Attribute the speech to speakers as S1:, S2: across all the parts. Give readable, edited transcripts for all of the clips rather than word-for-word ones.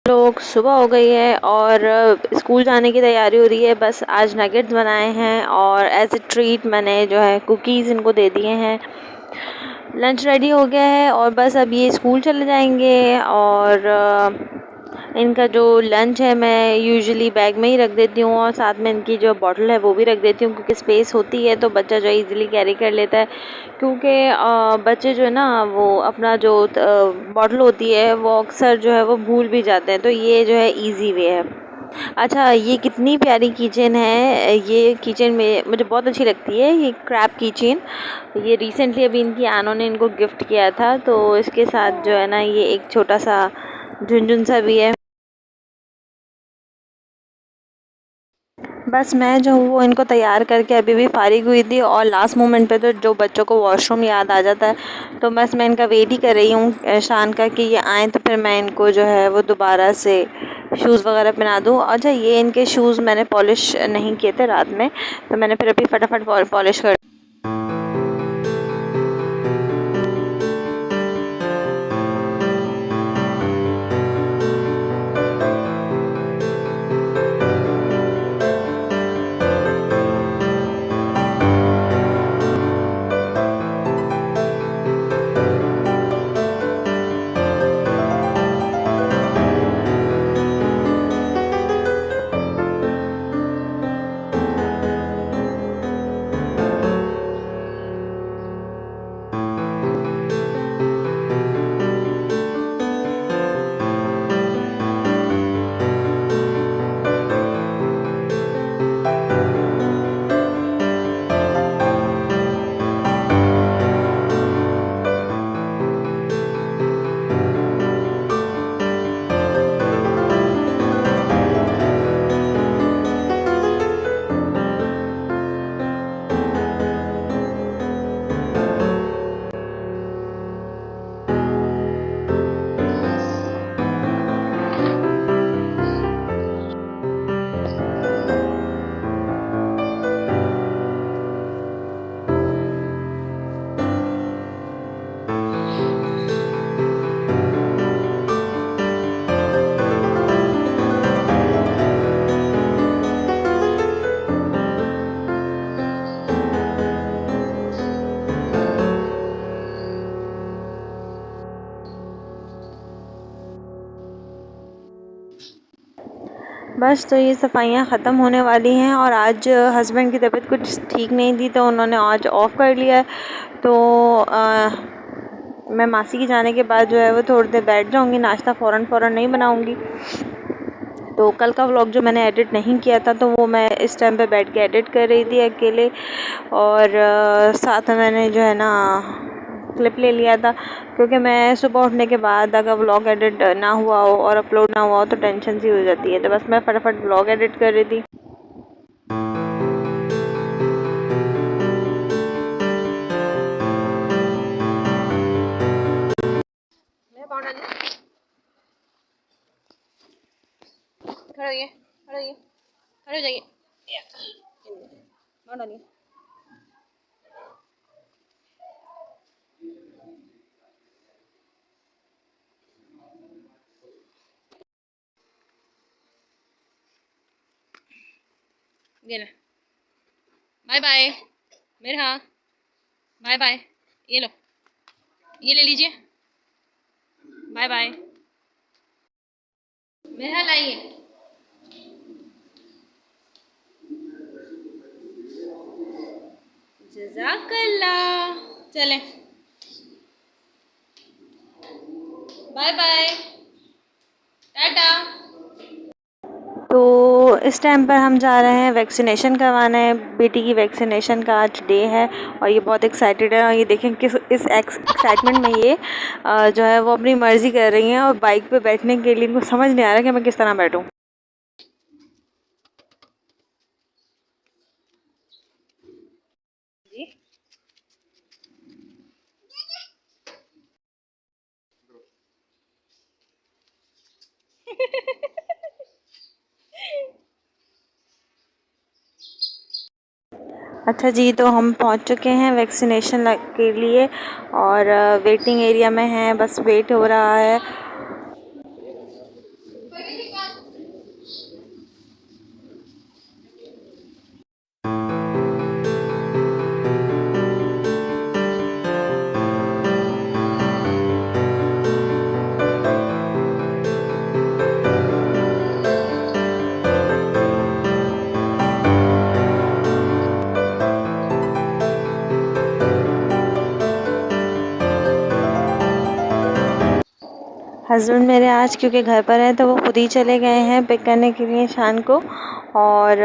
S1: लोग सुबह हो गई है और स्कूल जाने की तैयारी हो रही है। बस आज नगेट्स बनाए हैं और एज ए ट्रीट मैंने जो है कुकीज़ इनको दे दिए हैं। लंच रेडी हो गया है और बस अब ये स्कूल चले जाएंगे। और इनका जो लंच है मैं यूजुअली बैग में ही रख देती हूँ और साथ में इनकी जो बॉटल है वो भी रख देती हूँ, क्योंकि स्पेस होती है तो बच्चा जो है ईज़िली कैरी कर लेता है। क्योंकि बच्चे जो है ना वो अपना जो बॉटल होती है वो अक्सर जो है वो भूल भी जाते हैं, तो ये जो है ईज़ी वे है। अच्छा, ये कितनी प्यारी किचन है। ये किचन में मुझे बहुत अच्छी लगती है, ये क्रैप किचन। ये रिसेंटली अभी इनकी आनो ने इनको गिफ्ट किया था, तो इसके साथ जो है ना ये एक छोटा सा झुनझुन सा भी है। बस मैं जो हूँ वो इनको तैयार करके अभी भी फारिग हुई थी और लास्ट मोमेंट पे तो जो बच्चों को वॉशरूम याद आ जाता है, तो बस मैं इनका वेट ही कर रही हूँ शान का कि ये आएँ तो फिर मैं इनको जो है वो दोबारा से शूज़ वगैरह पहना दूँ। अच्छा, ये इनके शूज़ मैंने पॉलिश नहीं किए थे रात में, तो मैंने फिर अभी फटाफट पॉलिश कर। बस तो ये सफाइयाँ ख़त्म होने वाली हैं और आज हस्बैंड की तबीयत कुछ ठीक नहीं थी, तो उन्होंने आज ऑफ़ कर लिया है। तो मैं मासी के जाने के बाद जो है वो थोड़ी देर बैठ जाऊँगी, नाश्ता फ़ौरन नहीं बनाऊँगी। तो कल का व्लॉग जो मैंने एडिट नहीं किया था तो वो मैं इस टाइम पे बैठ के एडिट कर रही थी अकेले। और साथ में मैंने जो है ना क्लिप ले लिया था, क्योंकि मैं सुबह उठने के बाद अगर व्लॉग एडिट ना हुआ हो और अपलोड ना हुआ हो तो टेंशन सी हो जाती है। तो बस मैं फटाफट व्लॉग एडिट कर रही थी। खड़े होइए, खड़े होइए, खड़े हो जाइए। बाहर डालिए। ये ले, बाय बाय मेरे। हाँ, बाय बाय। ये लो, ये ले लीजिए, बाय बाय मेरा। लाइए, जज़ाकल्लाह। चलें, बाय बाय, टाटा। तो इस टाइम पर हम जा रहे हैं वैक्सीनेशन करवाने। बेटी की वैक्सीनेशन का आज डे है और ये बहुत एक्साइटेड है। और ये देखें किस इस एक्साइटमेंट में ये जो है वो अपनी मर्ज़ी कर रही हैं। और बाइक पे बैठने के लिए इनको समझ नहीं आ रहा कि मैं किस तरह बैठूं। जी अच्छा जी, तो हम पहुंच चुके हैं वैक्सीनेशन के लिए और वेटिंग एरिया में हैं। बस वेट हो रहा है। हस्बैंड मेरे आज क्योंकि घर पर हैं तो वो खुद ही चले गए हैं पिक करने के लिए शान को। और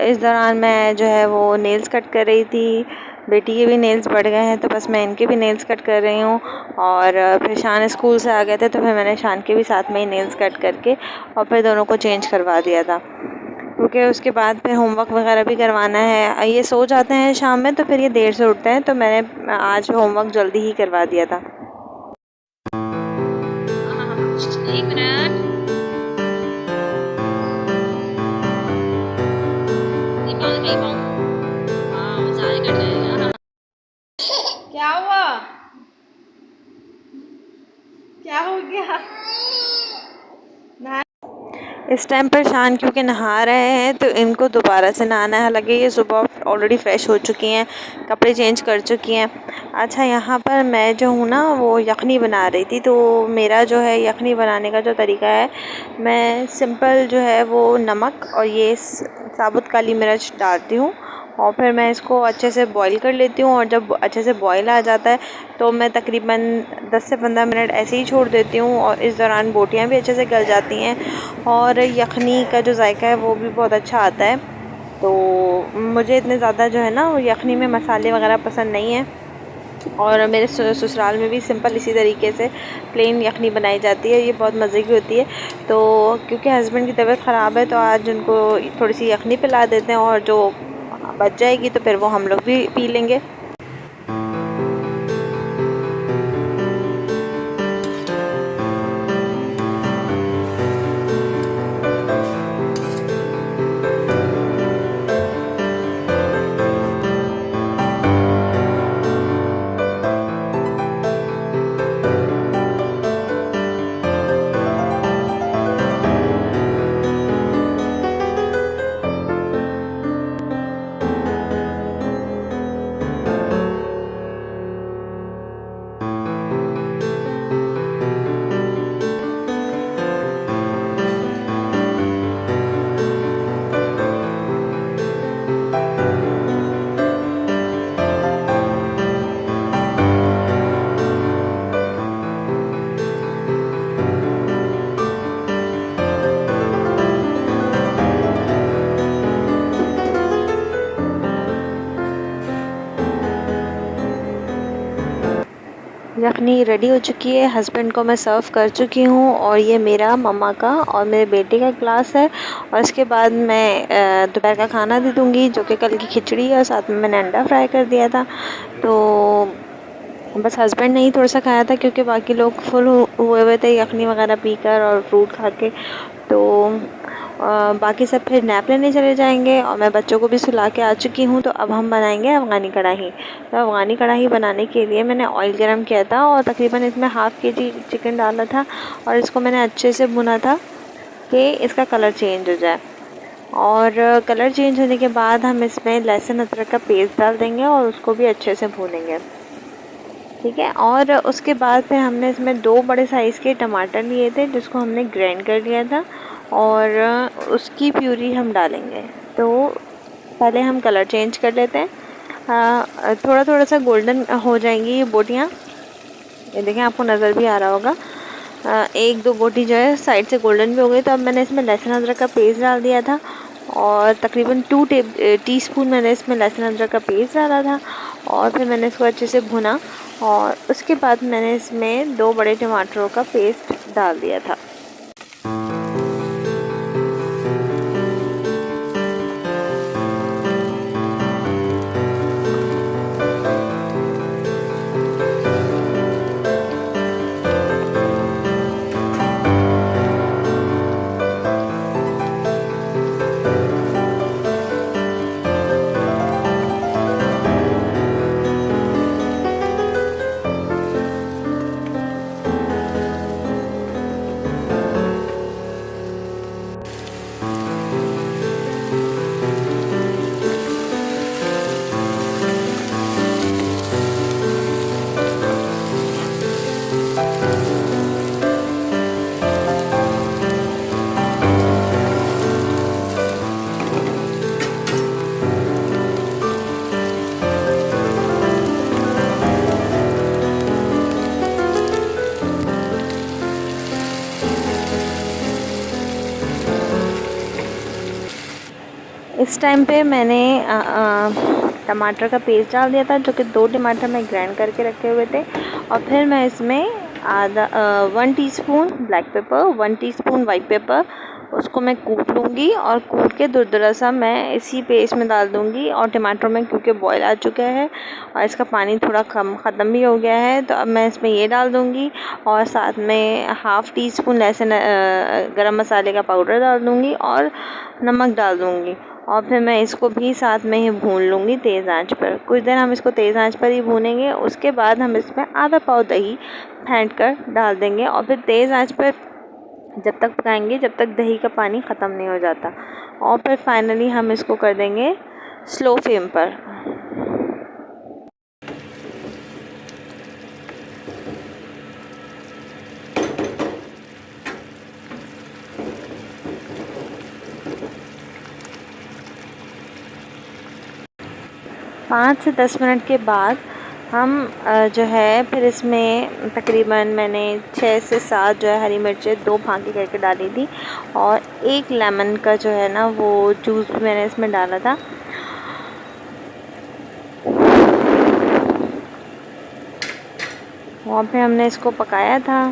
S1: इस दौरान मैं जो है वो नेल्स कट कर रही थी। बेटी के भी नेल्स बढ़ गए हैं तो बस मैं इनके भी नेल्स कट कर रही हूँ। और फिर शान स्कूल से आ गए थे तो फिर मैंने शान के भी साथ में ही नेल्स कट करके और फिर दोनों को चेंज करवा दिया था, क्योंकि उसके बाद फिर होमवर्क वगैरह भी करवाना है। ये सो जाते हैं शाम में तो फिर ये देर से उठते हैं, तो मैंने आज होमवर्क जल्दी ही करवा दिया था। एक मिनट। क्या हुआ? क्या हो गया? इस टाइम पर शान क्योंकि नहा रहे हैं तो इनको दोबारा से नहाना है। हालांकि ये सुबह ऑलरेडी फ़्रेश हो चुकी हैं, कपड़े चेंज कर चुकी हैं। अच्छा, यहाँ पर मैं जो हूँ ना वो यखनी बना रही थी। तो मेरा जो है यखनी बनाने का जो तरीका है, मैं सिंपल जो है वो नमक और ये साबुत काली मिर्च डालती हूँ और फिर मैं इसको अच्छे से बॉईल कर लेती हूँ। और जब अच्छे से बॉईल आ जाता है तो मैं तकरीबन 10 से 15 मिनट ऐसे ही छोड़ देती हूँ और इस दौरान बोटियाँ भी अच्छे से गल जाती हैं और यखनी का जो जायका है वो भी बहुत अच्छा आता है। तो मुझे इतने ज़्यादा जो है ना वो यखनी में मसाले वगैरह पसंद नहीं है। और मेरे ससुराल में भी सिंपल इसी तरीके से प्लेन यखनी बनाई जाती है, ये बहुत मज़े की होती है। तो क्योंकि हस्बैंड की तबीयत ख़राब है तो आज उनको थोड़ी सी यखनी पिला देते हैं और जो बच जाएगी तो फिर वो हम लोग भी पी लेंगे। यखनी रेडी हो चुकी है, हस्बैंड को मैं सर्व कर चुकी हूँ और ये मेरा मम्मा का और मेरे बेटे का ग्लास है। और इसके बाद मैं दोपहर का खाना दे दूँगी जो कि कल की खिचड़ी है और साथ में मैंने अंडा फ्राई कर दिया था। तो बस हस्बैंड ने ही थोड़ा सा खाया था क्योंकि बाकी लोग फुल हुए हुए थे यखनी वगैरह पीकर और फ्रूट खा के। तो बाकी सब फिर नैप लेने चले जाएंगे और मैं बच्चों को भी सुला के आ चुकी हूँ। तो अब हम बनाएंगे अफ़गानी कढ़ाई। तो अफ़गानी कढ़ाई बनाने के लिए मैंने ऑयल गरम किया था और तकरीबन इसमें हाफ़ kg चिकन डाला था और इसको मैंने अच्छे से भुना था कि इसका कलर चेंज हो जाए। और कलर चेंज होने के बाद हम इसमें लहसुन अदरक का पेस्ट डाल देंगे और उसको भी अच्छे से भूनेंगे, ठीक है। और उसके बाद फिर हमने इसमें 2 बड़े साइज़ के टमाटर लिए थे जिसको हमने ग्राइंड कर लिया था और उसकी प्यूरी हम डालेंगे। तो पहले हम कलर चेंज कर लेते हैं। थोड़ा थोड़ा सा गोल्डन हो जाएंगी ये बोटियाँ, ये देखें आपको नज़र भी आ रहा होगा। 1-2 बोटी जो है साइड से गोल्डन भी हो गई। तो अब मैंने इसमें लहसुन अदरक का पेस्ट डाल दिया था और तकरीबन 2 टीस्पून मैंने इसमें लहसुन अदरक का पेस्ट डाला था और फिर मैंने इसको अच्छे से भुना और उसके बाद मैंने इसमें 2 बड़े टमाटरों का पेस्ट डाल दिया था। इस टाइम पे मैंने टमाटर का पेस्ट डाल दिया था, जो कि 2 टमाटर मैं ग्राइंड करके रखे हुए थे। और फिर मैं इसमें 1 teaspoon black pepper, 1 teaspoon white paper, उसको मैं कूट लूँगी और कूट के दुरदरा सा मैं इसी पेस्ट में डाल दूँगी। और टमाटर में क्योंकि बॉयल आ चुका है और इसका पानी थोड़ा ख़त्म भी हो गया है, तो अब मैं इसमें ये डाल दूँगी। और साथ में हाफ़ टी स्पून लहसुन गरम मसाले का पाउडर डाल दूँगी और नमक डाल दूँगी। और फिर मैं इसको भी साथ में ही भून लूँगी तेज़ आंच पर। कुछ देर हम इसको तेज़ आंच पर ही भूनेंगे। उसके बाद हम इसमें आधा पाव दही फेंट कर डाल देंगे और फिर तेज़ आंच पर जब तक पकाएंगे जब तक दही का पानी ख़त्म नहीं हो जाता। और फिर फाइनली हम इसको कर देंगे स्लो फ्लेम पर। 5 से 10 मिनट के बाद हम जो है फिर इसमें तकरीबन मैंने 6 से 7 जो है हरी मिर्चें 2 फांकी करके डाली थी और 1 लेमन का जो है ना वो जूस भी मैंने इसमें डाला था। और फिर हमने इसको पकाया था।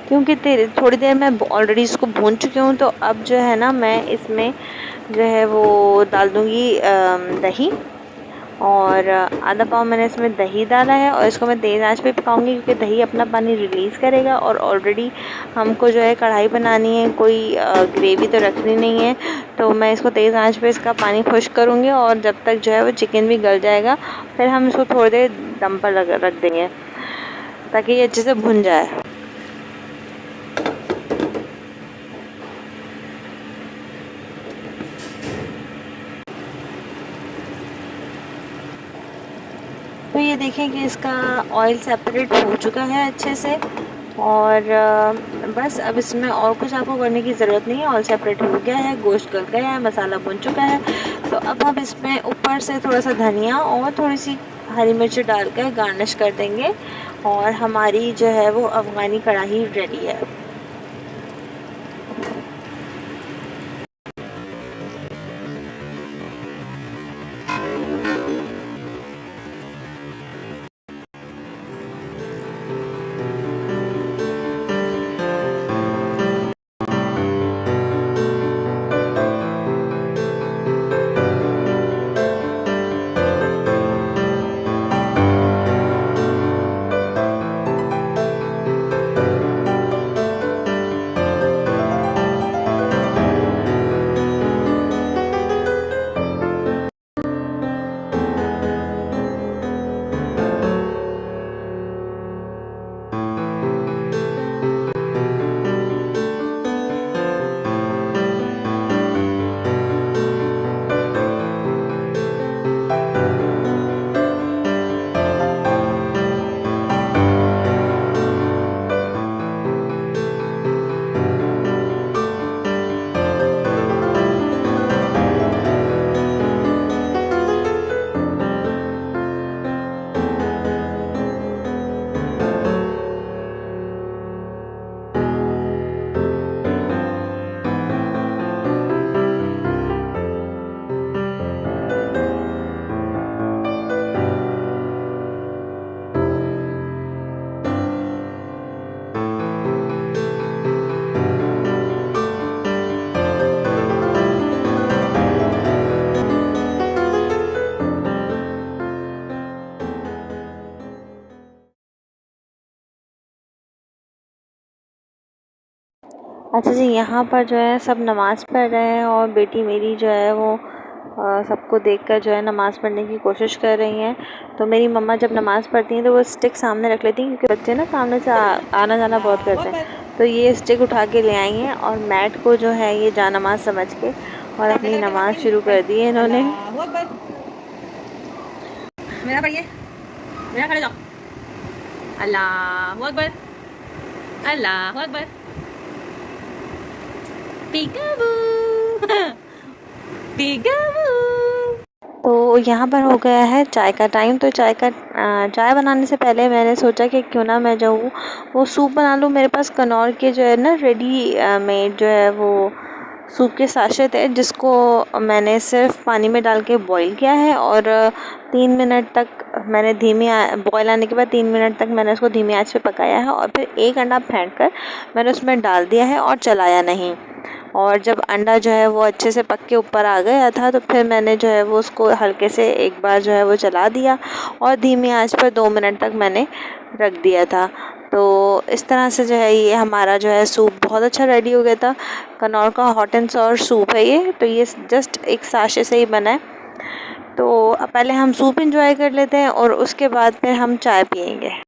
S1: क्योंकि थोड़ी देर मैं ऑलरेडी इसको भून चुकी हूँ, तो अब जो है ना मैं इसमें जो है वो डाल दूँगी दही। और आधा पाव मैंने इसमें दही डाला है और इसको मैं तेज़ आंच पे पकाऊंगी, क्योंकि दही अपना पानी रिलीज़ करेगा। और ऑलरेडी हमको जो है कढ़ाई बनानी है, कोई ग्रेवी तो रखनी नहीं है, तो मैं इसको तेज़ आंच पे इसका पानी खुश्क करूँगी। और जब तक जो है वो चिकन भी गल जाएगा, फिर हम इसको थोड़ी देर दम पर रख देंगे ताकि ये अच्छे से भुन जाए। तो ये देखें कि इसका ऑयल सेपरेट हो चुका है अच्छे से। और बस अब इसमें और कुछ आपको करने की ज़रूरत नहीं है। ऑयल सेपरेट हो गया है, गोश्त गल गया है, मसाला भुन चुका है। तो अब हम इसमें ऊपर से थोड़ा सा धनिया और थोड़ी सी हरी मिर्च डालकर गार्निश कर देंगे और हमारी जो है वो अफ़गानी कढ़ाई रेडी है। अच्छा जी, यहाँ पर जो है सब नमाज़ पढ़ रहे हैं और बेटी मेरी जो है वो सबको देखकर जो है नमाज़ पढ़ने की कोशिश कर रही हैं। तो मेरी मम्मा जब नमाज़ पढ़ती हैं तो वो स्टिक सामने रख लेती हैं, क्योंकि बच्चे ना सामने से आना जाना बहुत करते हैं। तो ये स्टिक उठा के ले आई हैं और मैट को जो है ये जानमाज़ समझ के और अपनी नमाज़ शुरू कर दी है इन्होंने। मेरा पढ़िए, मेरा खड़े जाओ। अल्लाहु अकबर, अल्लाहु अकबर। पीकाबू पीकाबू। तो यहाँ पर हो गया है चाय का टाइम। तो चाय बनाने से पहले मैंने सोचा कि क्यों ना मैं जो हूँ वो सूप बना लूँ। मेरे पास कनौर के जो है ना रेडी मेड जो है वो सूप के साशेत है, जिसको मैंने सिर्फ पानी में डाल के बॉईल किया है और 3 मिनट तक मैंने बॉईल आने के बाद 3 मिनट तक मैंने उसको धीमी आंच पे पकाया है और फिर एक अंडा फेंट कर मैंने उसमें डाल दिया है और चलाया नहीं। और जब अंडा जो है वो अच्छे से पक के ऊपर आ गया था तो फिर मैंने जो है वो उसको हल्के से एक बार जो है वो चला दिया और धीमी आंच पर 2 मिनट तक मैंने रख दिया था। तो इस तरह से जो है ये हमारा जो है सूप बहुत अच्छा रेडी हो गया था। कनौर का हॉट एंड सॉर सूप है ये। तो ये जस्ट एक साशे से ही बना है। तो पहले हम सूप एंजॉय कर लेते हैं और उसके बाद फिर हम चाय पियेंगे।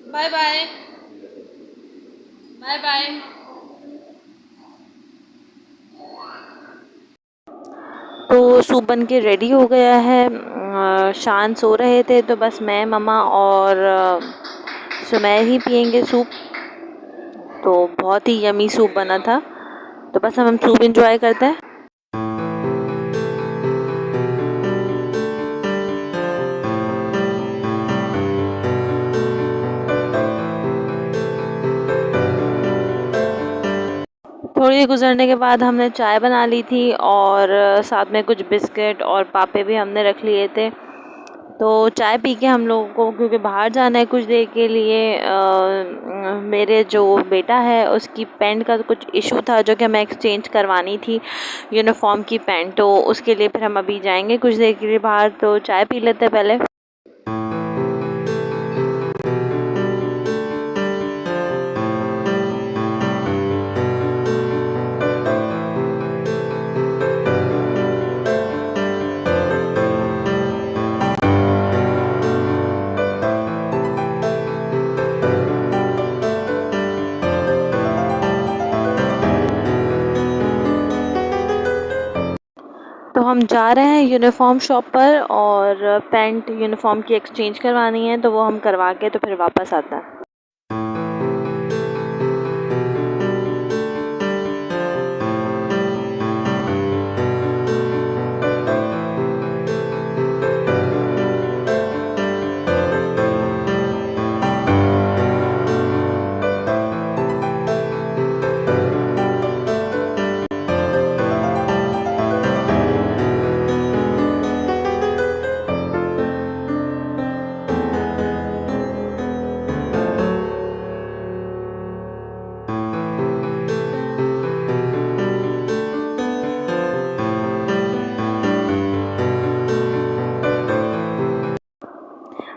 S2: Bye bye bye bye.
S1: तो सूप बन के रेडी हो गया है। शान सो रहे थे तो बस मैं, मम्मा और सुमैर ही पियेंगे सूप। तो बहुत ही यमी सूप बना था। तो बस हम सूप एंजॉय करते हैं। थोड़ी देर गुजरने के बाद हमने चाय बना ली थी और साथ में कुछ बिस्किट और पापे भी हमने रख लिए थे। तो चाय पी के हम लोगों को, क्योंकि बाहर जाना है कुछ देर के लिए, मेरे जो बेटा है उसकी पैंट का कुछ इशू था जो कि हमें एक्सचेंज करवानी थी, यूनिफॉर्म की पैंट। तो उसके लिए फिर हम अभी जाएंगे कुछ देर के लिए बाहर। तो चाय पी लेते हैं पहले। तो हम जा रहे हैं यूनिफॉर्म शॉप पर और पैंट यूनिफॉर्म की एक्सचेंज करवानी है। तो वो हम करवा के तो फिर वापस आता है।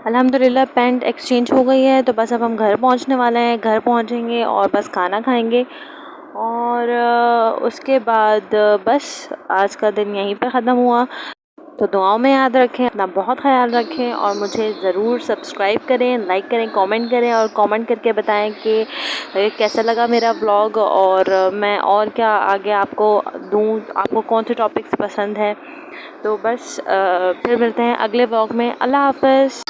S1: अल्हम्दुलिल्लाह पैंट एक्सचेंज हो गई है। तो बस अब हम घर पहुंचने वाले हैं। घर पहुंचेंगे और बस खाना खाएंगे और उसके बाद बस आज का दिन यहीं पर ख़त्म हुआ। तो दुआओं में याद रखें, अपना बहुत ख्याल रखें और मुझे ज़रूर सब्सक्राइब करें, लाइक करें, कमेंट करें और कमेंट करके बताएं कि कैसा लगा मेरा व्लॉग और मैं और क्या आगे आपको दूँ, आपको कौन से टॉपिक्स पसंद है। तो बस फिर मिलते हैं अगले व्लॉग में। अल्लाह हाफ़िज़।